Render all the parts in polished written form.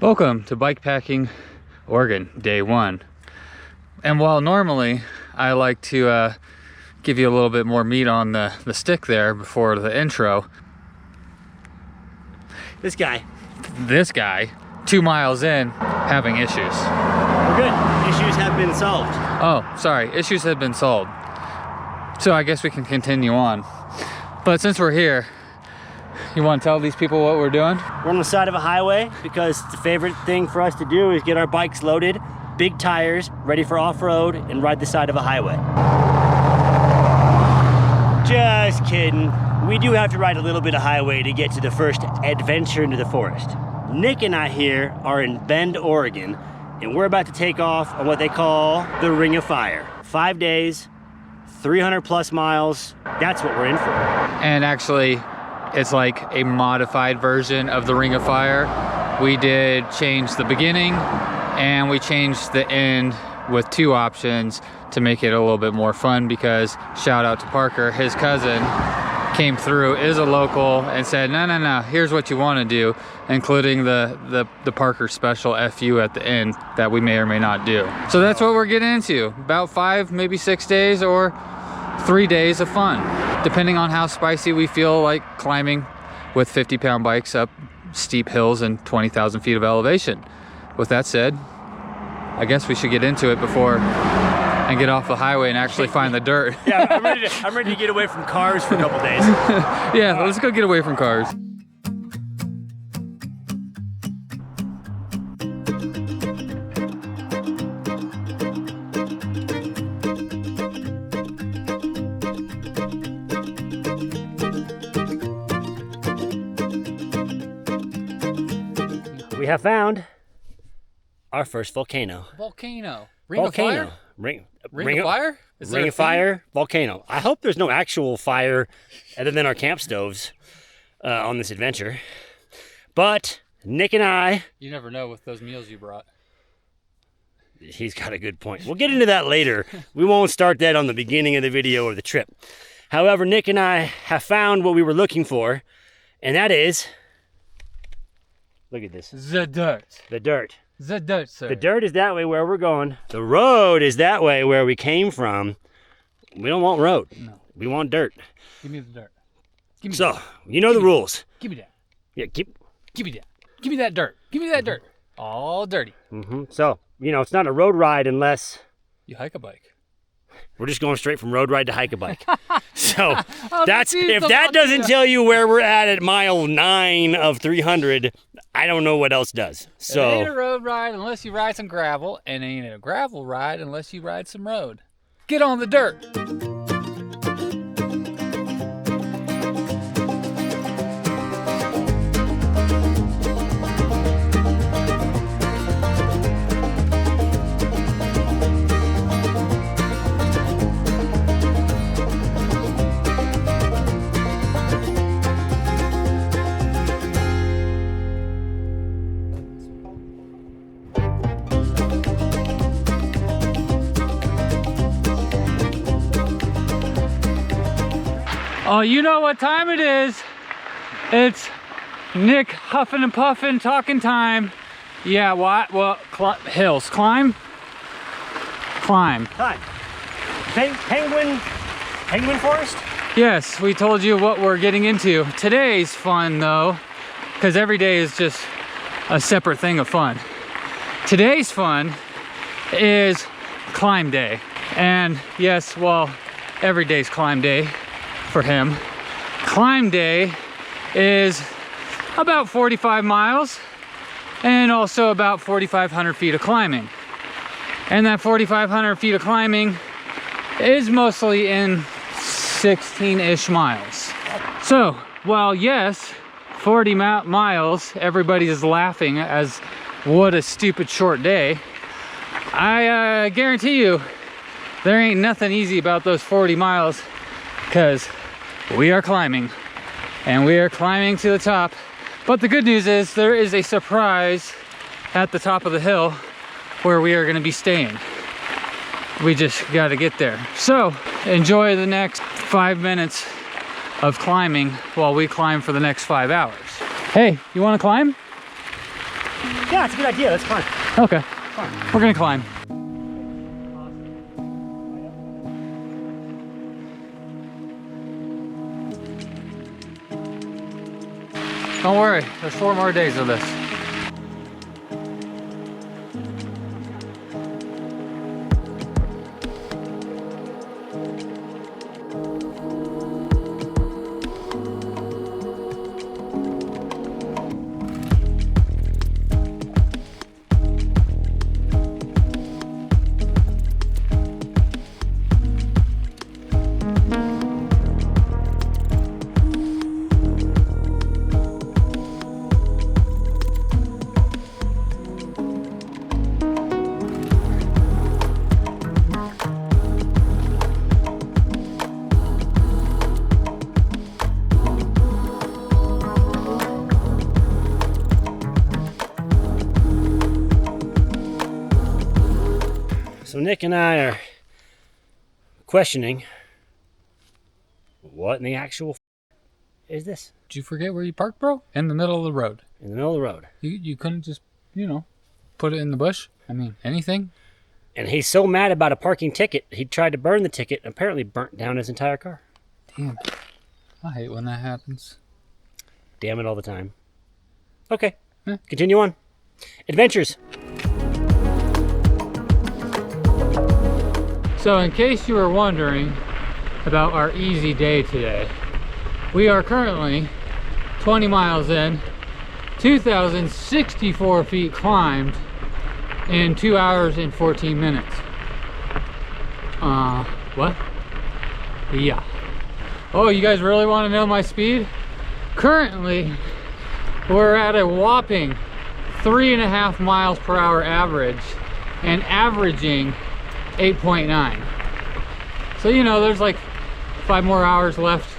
Welcome to Bikepacking, Oregon, day one. And while normally I like to give you a little bit more meat on the stick there before the intro, This guy, 2 miles in, having issues. we're good. Issues have been solved. Oh, sorry, issues have been solved. So I guess we can continue on. But since we're here, you want to tell these people what we're doing? We're on the side of a highway because the favorite thing for us to do is get our bikes loaded, big tires, ready for off-road, and ride the side of a highway. Just kidding. We do have to ride a little bit of highway to get to the first adventure into the forest. Nick and I here are in Bend, Oregon, and we're about to take off on what they call the Ring of Fire. 5 days, 300 plus miles. That's what we're in for. And actually, it's like a modified version of the Ring of Fire. We did change the beginning and we changed the end with 2 options to make it a little bit more fun, because shout out to Parker, his cousin came through, is a local, and said, no, here's what you want to do, including the Parker special FU at the end that we may or may not do. So that's what we're getting into. About 5, maybe 6 days or 3 days of fun, depending on how spicy we feel like climbing with 50-pound bikes up steep hills and 20,000 feet of elevation. With that said, I guess we should get into it before and get off the highway and actually find the dirt. Yeah, I'm ready to get away from cars for a couple days. Yeah, let's go get away from cars. We have found our first volcano. Volcano. Ring of Fire? Ring of Fire? Is there Ring a of Fire, volcano. I hope there's no actual fire other than our camp stoves on this adventure. But Nick and I... You never know with those meals you brought. He's got a good point. We'll get into that later. We won't start that on the beginning of the video or the trip. However, Nick and I have found what we were looking for, and that is... Look at this. The dirt. The dirt. The dirt, sir. The dirt is that way where we're going. The road is that way where we came from. We don't want road. No. We want dirt. Give me the dirt. Give me So, that. you know the rules. Give me that. Yeah, Give me that. Give me that dirt. Give me that dirt. All dirty. So, you know, it's not a road ride unless You hike a bike. we're just going straight from road ride to hike a bike. So, that's if that doesn't tell you where we're at mile 9 of 300, I don't know what else does. It ain't a So, road ride unless you ride some gravel, and it ain't a gravel ride unless you ride some road. Get on the dirt. Oh, you know what time it is. It's Nick huffing and puffing talking time. Yeah, what? Well, hills. Climb? Climb. time. Penguin forest? Yes, we told you what we're getting into. Today's fun though, because every day is just a separate thing of fun. Today's fun is climb day. And yes, well, every day's climb day for him. Climb day is about 45 miles and also about 4,500 feet of climbing. And that 4,500 feet of climbing is mostly in 16-ish miles. So, while yes, 40 miles, everybody's laughing as what a stupid short day, I guarantee you there ain't nothing easy about those 40 miles, because we are climbing, and we are climbing to the top. But the good news is there is a surprise at the top of the hill where we are going to be staying. We just got to get there. So enjoy the next 5 minutes of climbing while we climb for the next 5 hours. Hey, you want to climb? Yeah, it's a good idea. Let's climb. Okay, we're gonna climb. Don't worry, there's 4 more days of this. So Nick and I are questioning, what in the actual is this? Did you forget where you parked, bro? In the middle of the road. In the middle of the road. You couldn't just, you know, put it in the bush? I mean, anything? And he's so mad about a parking ticket, he tried to burn the ticket and apparently burnt down his entire car. Damn. I hate when that happens. Damn it all the time. Okay, continue on. Adventures. So in case you were wondering about our easy day today, we are currently 20 miles in, 2,064 feet climbed in 2 hours and 14 minutes. What? Yeah. Oh, you guys really want to know my speed? Currently, we're at a whopping 3.5 miles per hour average and averaging 8.9. So, you know, there's like 5 more hours left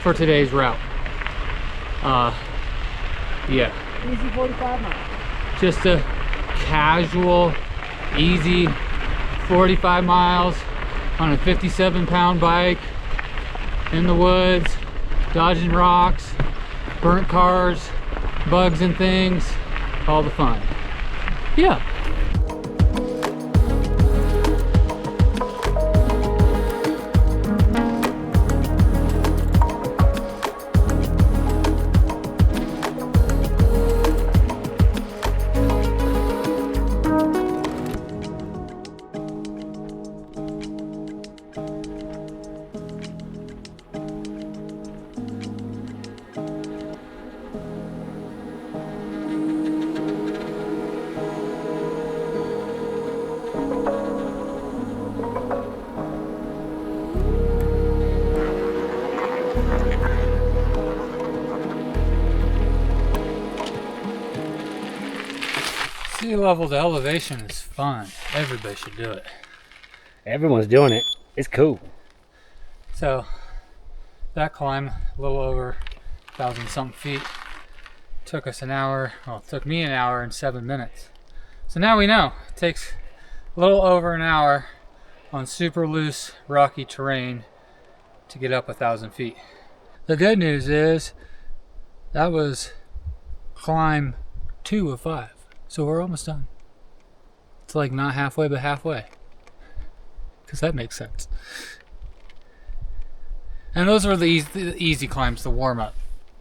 for today's route. Yeah. Easy 45 miles. Just a casual, easy 45 miles on a 57-pound bike in the woods, dodging rocks, burnt cars, bugs and things, all the fun. Yeah. Sea level to elevation is fun. Everybody should do it. Everyone's doing it. It's cool. So that climb, a little over 1,000 something feet, took us an hour. Well, it took me an hour and 7 minutes. So now we know it takes a little over an hour on super loose, rocky terrain to get up 1,000 feet. The good news is that was climb 2 of 5. So we're almost done. It's like not halfway, but halfway. Because that makes sense. And those are the easy climbs, the warm up.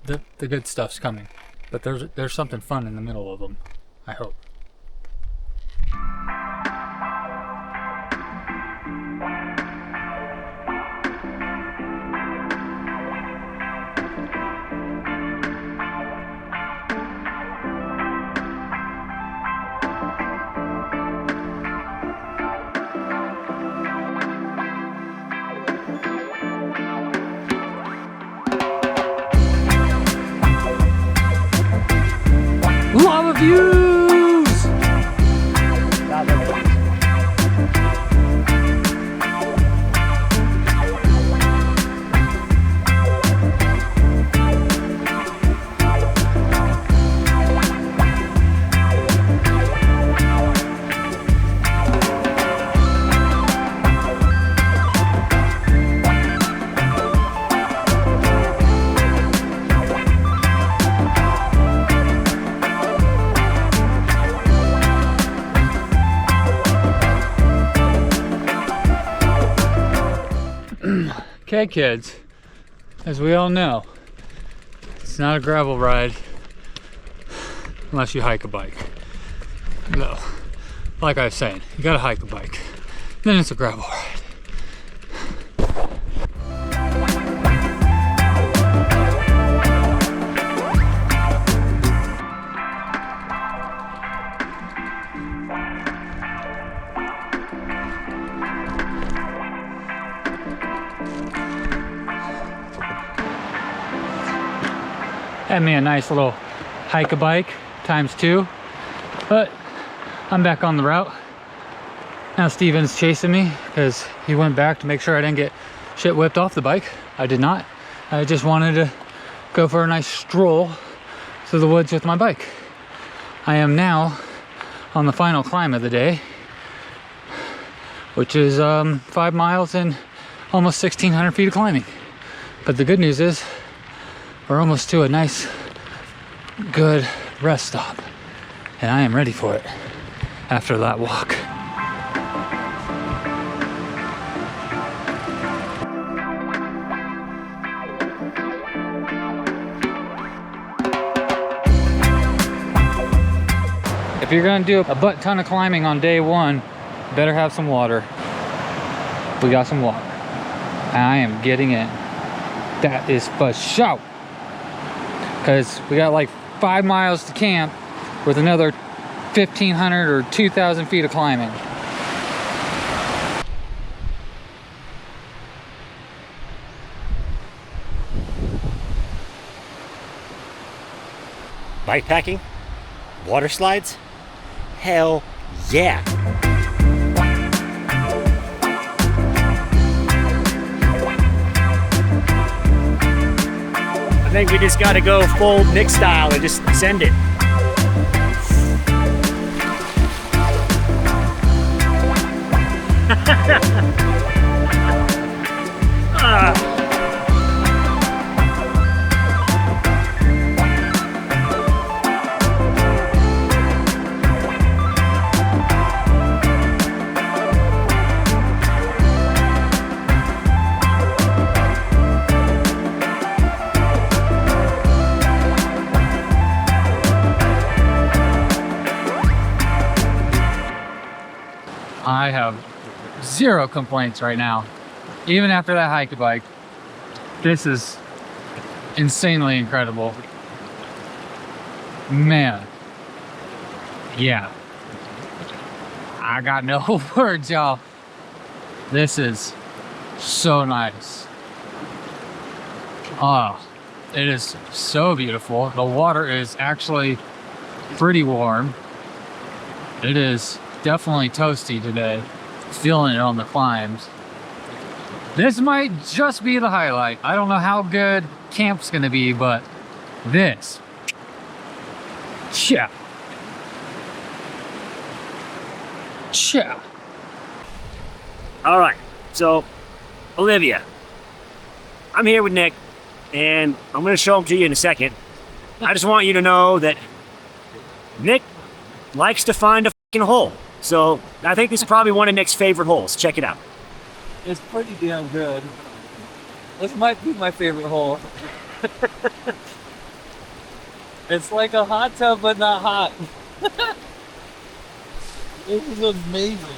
The good stuff's coming. But there's something fun in the middle of them, I hope. Lava views! Okay, kids, as we all know, it's not a gravel ride unless you hike a bike. No, like I was saying, you gotta hike a bike, then it's a gravel ride. Had me a nice little hike-a-bike ×2, but I'm back on the route. Now Steven's chasing me because he went back to make sure I didn't get shit whipped off the bike. I did not. I just wanted to go for a nice stroll through the woods with my bike. I am now on the final climb of the day, which is 5 miles and almost 1,600 feet of climbing. But the good news is we're almost to a nice, good rest stop, and I am ready for it after that walk. If you're gonna do a butt ton of climbing on day one, better have some water. We got some water. I am getting in. That is for sure. Because we got like 5 miles to camp with another 1,500 or 2,000 feet of climbing. Bikepacking? Water slides? Hell yeah! I think we just gotta go full Nick style and just send it. I have 0 complaints right now. Even after that hike-a-bike, this is insanely incredible. Man, yeah. I got no words, y'all. This is so nice. Oh, it is so beautiful. The water is actually pretty warm. It is definitely toasty today. Feeling it on the climbs. This might just be the highlight. I don't know how good camp's gonna be, but this, yeah. All right, so Olivia, I'm here with Nick, and I'm gonna show him to you in a second. I just want you to know that Nick likes to find a fucking hole. So I think this is probably one of Nick's favorite holes. Check it out. It's pretty damn good. This might be my favorite hole. It's like a hot tub, but not hot. This is amazing.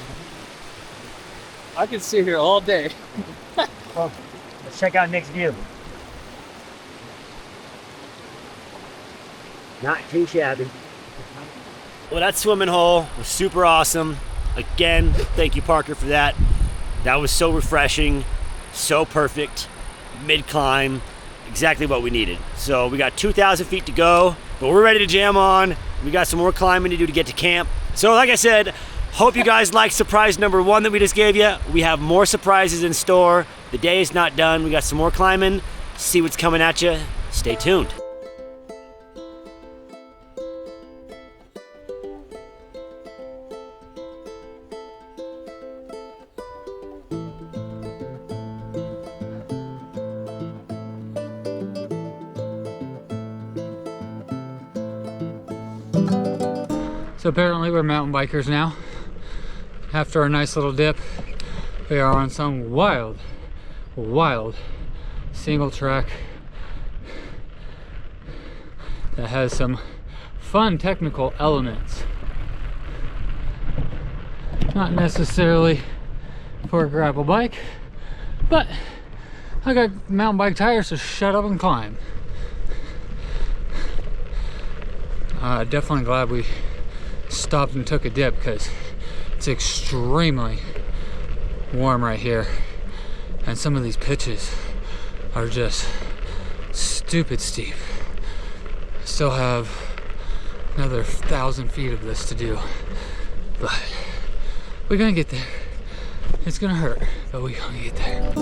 I could sit here all day. Well, let's check out Nick's view. Not too shabby. Well, that swimming hole was super awesome. Again, thank you, Parker, for that. That was so refreshing, so perfect, mid-climb, exactly what we needed. So we got 2,000 feet to go, but we're ready to jam on. We got some more climbing to do to get to camp. So like I said, hope you guys liked surprise number 1 that we just gave you. We have more surprises in store. The day is not done. We got some more climbing. See what's coming at you. Stay tuned. So apparently we're mountain bikers now. After a nice little dip, we are on some wild, wild single track that has some fun technical elements. Not necessarily for a gravel bike, but I got mountain bike tires, so shut up and climb. Definitely glad we stopped and took a dip because it's extremely warm right here, and some of these pitches are just stupid steep. Still have another 1,000 feet of this to do, but we're gonna get there. It's gonna hurt, but we're gonna get there.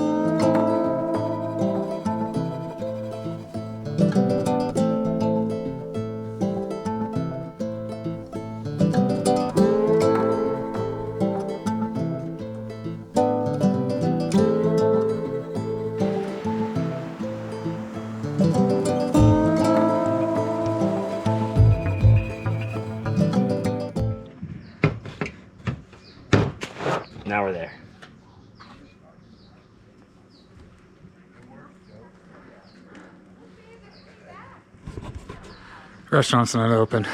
Now we're there. Restaurant's not open.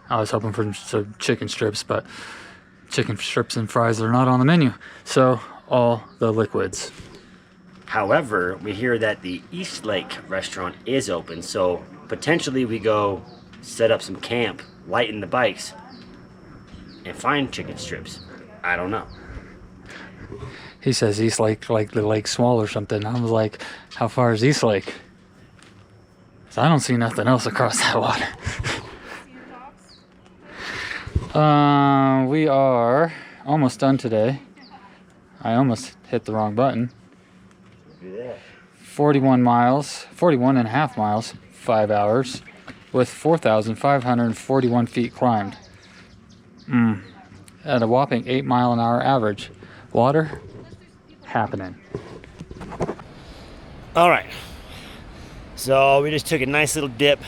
I was hoping for some chicken strips, but chicken strips and fries are not on the menu. So all the liquids. However, we hear that the East Lake restaurant is open, so potentially we go set up some camp, lighten the bikes, and find chicken strips. I don't know. He says East Lake, like the lake small or something. I was like, how far is East Lake? 'Cause I don't see nothing else across that water. We are almost done today. I almost hit the wrong button. 41 miles, 41 and a half miles, 5 hours, with 4,541 feet climbed. At a whopping 8-mile-an-hour average. Water happening. All right. So we just took a nice little dip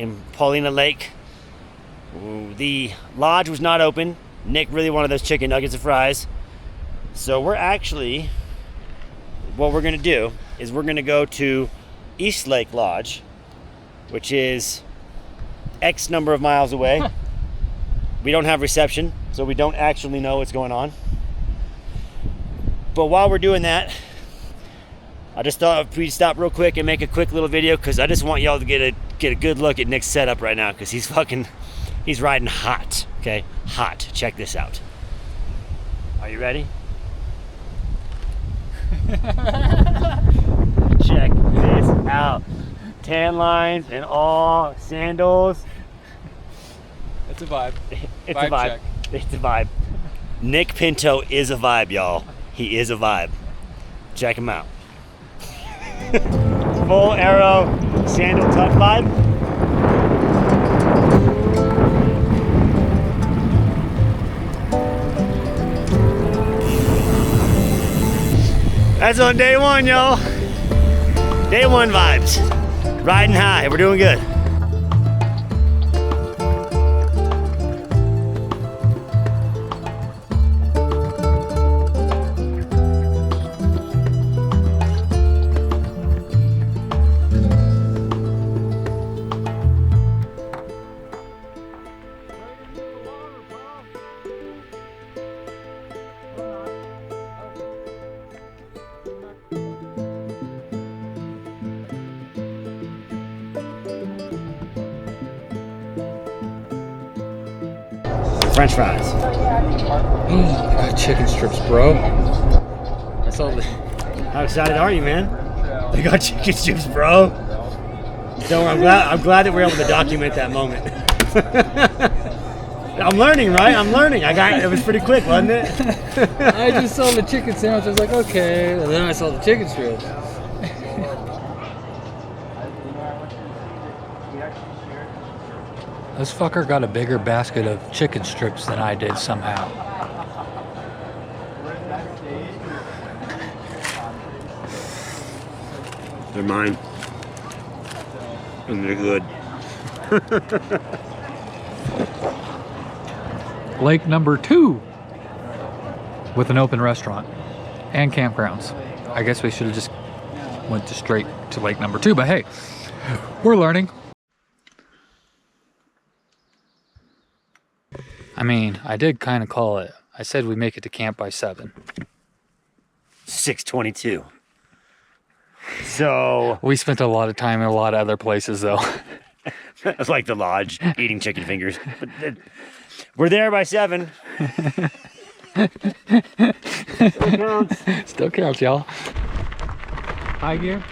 in Paulina Lake. Ooh, the lodge was not open. Nick really wanted those chicken nuggets and fries. So we're actually, what we're gonna do is we're gonna go to East Lake Lodge, which is X number of miles away. We don't have reception, so we don't actually know what's going on. But while we're doing that, I just thought if we'd stop real quick and make a quick little video, because I just want y'all to get a good look at Nick's setup right now, because he's riding hot, okay? Hot. Check this out. Are you ready? Check this out. Tan lines and all, sandals. It's a vibe. It's a vibe. Check. It's a vibe. Nick Pinto is a vibe, y'all. He is a vibe. Check him out. Full arrow sandal tuck vibe. That's on day one, y'all. Day one vibes. Riding high. We're doing good. French fries. I got chicken strips, bro. That's all. How excited are you, man? They got chicken strips, bro. So I'm glad that we're able to document that moment. I'm learning, right? I'm learning. It was pretty quick, wasn't it? I just saw the chicken sandwich. I was like, okay. And then I saw the chicken strips. This fucker got a bigger basket of chicken strips than I did somehow. They're mine. And they're good. Lake number 2 with an open restaurant and campgrounds. I guess we should have just went straight to lake number 2, but hey, we're learning. I mean, I did kind of call it. I said we make it to camp by 7. 6:22. So we spent a lot of time in a lot of other places though. it's like the lodge, eating chicken fingers. But we're there by 7. Still counts. Still counts, y'all. High gear.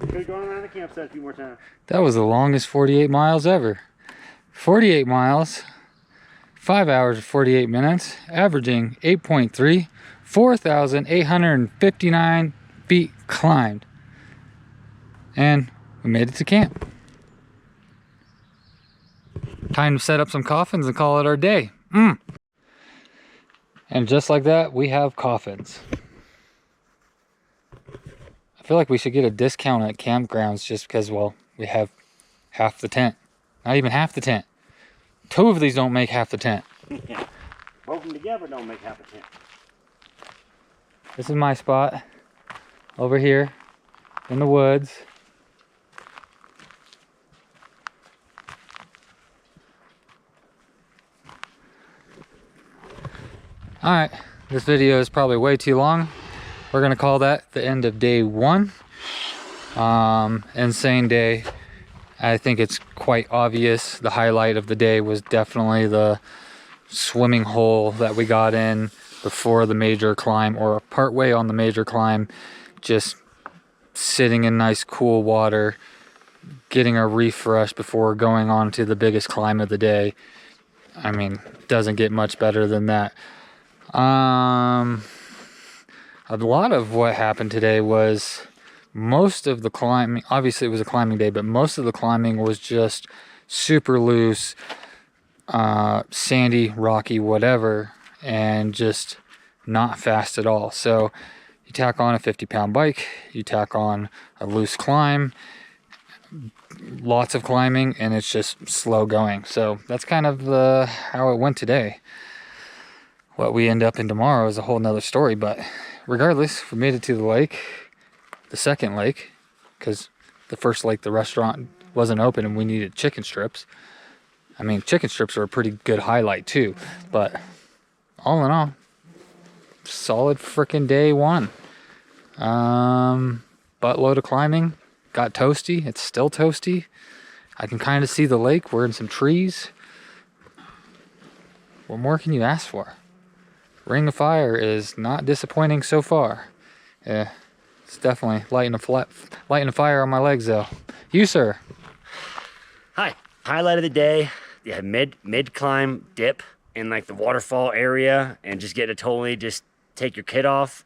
Could go around the campsite a few more times. That was the longest 48 miles ever. 48 miles, 5 hours and 48 minutes, averaging 8.3, 4,859 feet climbed. And we made it to camp. Time to set up some coffins and call it our day. And just like that, we have coffins. I feel like we should get a discount at campgrounds just because, well, we have half the tent. Not even half the tent. 2 of these don't make half the tent. Yeah. Both of them together don't make half a tent. This is my spot. Over here in the woods. Alright, this video is probably way too long. We're gonna call that the end of day 1. Insane day. I think it's quite obvious. The highlight of the day was definitely the swimming hole that we got in before the major climb, or partway on the major climb. Just sitting in nice cool water, getting a refresh before going on to the biggest climb of the day. I mean, doesn't get much better than that. A lot of what happened today was most of the climbing, obviously it was a climbing day, but most of the climbing was just super loose, sandy, rocky, whatever, and just not fast at all. So you tack on a 50-pound bike, you tack on a loose climb, lots of climbing, and it's just slow going. So that's kind of how it went today. What we end up in tomorrow is a whole nother story, but regardless, we made it to the lake, the second lake, because the first lake, the restaurant wasn't open and we needed chicken strips. I mean, chicken strips are a pretty good highlight too, but all in all, solid freaking day 1. Buttload of climbing, got toasty, it's still toasty. I can kind of see the lake, we're in some trees. What more can you ask for? Ring of Fire is not disappointing so far. Yeah, it's definitely lighting a fire on my legs though. You, sir? Hi. Highlight of the day, yeah, mid climb dip in like the waterfall area, and just get to totally just take your kit off,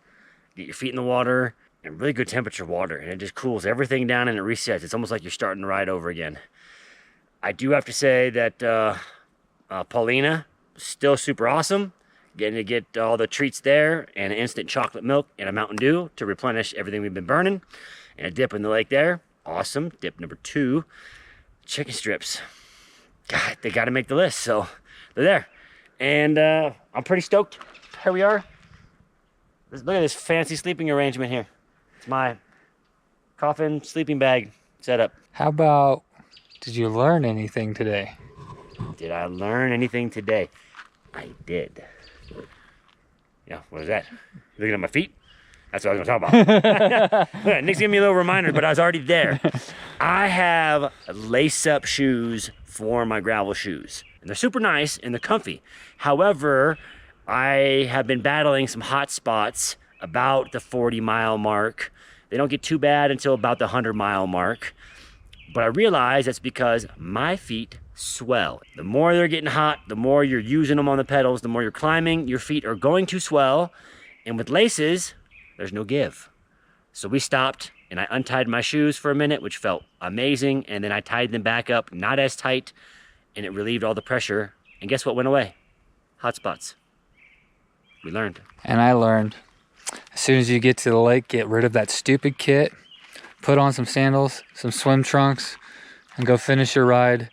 get your feet in the water, and really good temperature water, and it just cools everything down and it resets. It's almost like you're starting to ride over again. I do have to say that Paulina, still super awesome. Getting to get all the treats there, and an instant chocolate milk and a Mountain Dew to replenish everything we've been burning. And a dip in the lake there. Awesome. Dip number 2. Chicken strips. God, they got to make the list, so they're there. And I'm pretty stoked. Here we are. Look at this fancy sleeping arrangement here. It's my coffin sleeping bag setup. How about, did you learn anything today? Did I learn anything today? I did. Yeah, what is that? You looking at my feet? That's what I was gonna talk about. Yeah, Nick's giving me a little reminder, but I was already there. I have lace-up shoes for my gravel shoes. And they're super nice and they're comfy. However, I have been battling some hot spots about the 40-mile mark. They don't get too bad until about the 100-mile mark. But I realize that's because my feet swell. The more they're getting hot, the more you're using them on the pedals, the more you're climbing, your feet are going to swell. And with laces, there's no give. So we stopped and I untied my shoes for a minute, which felt amazing. And then I tied them back up, not as tight, and it relieved all the pressure. And guess what went away? Hot spots. We learned. And I learned. As soon as you get to the lake, get rid of that stupid kit. put on some sandals, some swim trunks, and go finish your ride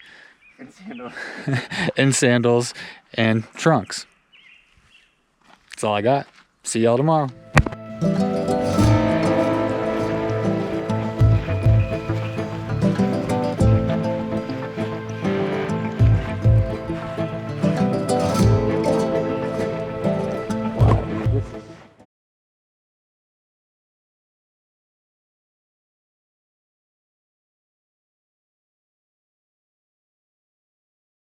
in sandals and trunks. That's all I got. See y'all tomorrow.